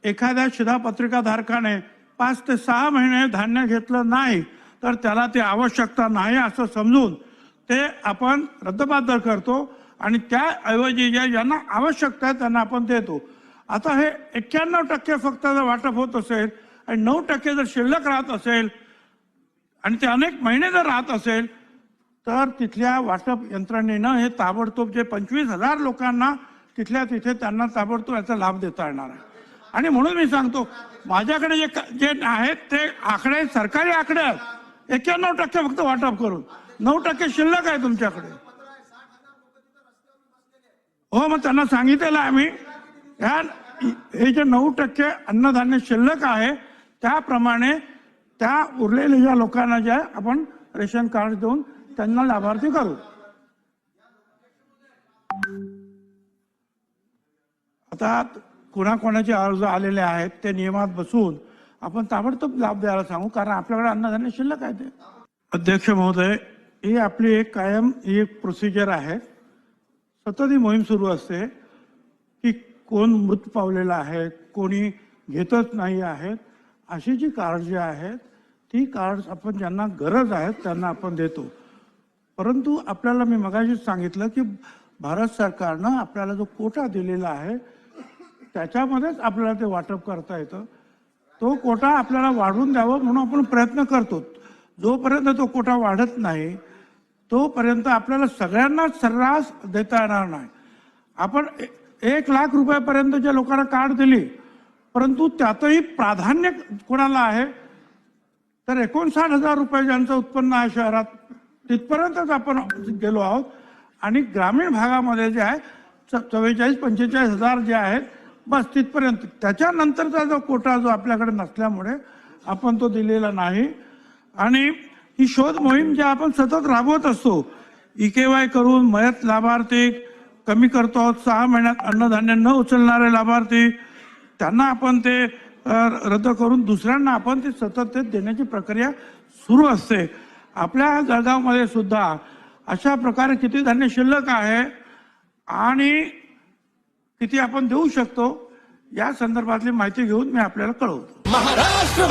एखाद्या शिधापत्रिकाधारकाने 5 ते 6 महिने धान्य घेतलं नाही तर त्याला ती आवश्यकता नाही असं समजून ते आपण रद्दबातल करतो आणि त्याऐवजी ज्यांना आवश्यकता आहे त्यांना आपण देतो. आता हे 91% फक्त जर वाटप होत असेल आणि 9% जर शिल्लक राहत असेल आणि ते अनेक महिने जर राहत असेल तर तिथल्या वाटप यंत्रणेनं हे ताबडतोब जे 25,000 लोकांना तिथल्या तिथे त्यांना ताबडतोब याचा लाभ देता येणार आहे. आणि म्हणून मी सांगतो माझ्याकडे जे आहेत ते आकडे सरकारी आकडे आहेत. 91% फक्त वाटप करून 9% शिल्लक आहे तुमच्याकडे. हो, मग त्यांना सांगितलेलं आम्ही हे जे 9% अन्नधान्य शिल्लक आहे त्याप्रमाणे त्या उरलेल्या लोकांना जे आपण रेशन कार्ड देऊन त्यांना लाभार्थी करू. आता कोणाकोणाचे अर्ज आलेले आहेत ते नियमात बसून आपण ताबडतोब लाभ द्यायला सांगू, कारण आपल्याकडे अन्नधान्य शिल्लक आहे ते. अध्यक्ष महोदय, ही आपली एक कायम ही एक प्रोसिजर आहे. सतत ही मोहीम सुरू असते की कोण मृत पावलेला आहे, कोणी घेतच नाही आहेत, अशी जी कार्ड जी आहेत ती कार्ड आपण ज्यांना गरज आहे त्यांना आपण देतो. परंतु आपल्याला मी मगाशीच सांगितलं की भारत सरकारनं आपल्याला जो कोटा दिलेला आहे त्याच्यामध्येच आपल्याला ते वाटप करता येतं. तो कोटा आपल्याला वाढवून द्यावं म्हणून आपण प्रयत्न करतो. जोपर्यंत तो कोटा वाढत नाही तोपर्यंत आपल्याला सगळ्यांनाच सर्रास देता येणार नाही. आपण 1 लाख रुपयापर्यंतच्या लोकांना कार्ड दिली, परंतु त्यातही प्राधान्य कोणाला आहे तर 59,000 रुपये ज्यांचं उत्पन्न आहे शहरात तिथपर्यंतच आपण गेलो आहोत. आणि ग्रामीण भागामध्ये जे आहे 44-45,000 जे आहेत बस तिथपर्यंत. त्याच्यानंतरचा जो कोटा जो आपल्याकडे नसल्यामुळे आपण तो दिलेला नाही. आणि ही शोध मोहीम जी आपण सतत राबवत असतो, EKY करून मयत लाभार्थी कमी करतो आहोत. 6 महिन्यात अन्नधान्य न उचलणारे लाभार्थी त्यांना आपण ते रद्द करून दुसऱ्यांना आपण ते सतत ते देण्याची प्रक्रिया सुरू असते. आपल्या जळगावमध्ये सुद्धा अशा प्रकारे किती धान्य शिल्लक आहे आणि किती आपण देऊ शकतो या संदर्भातली माहिती घेऊन मी आपल्याला कळवतो.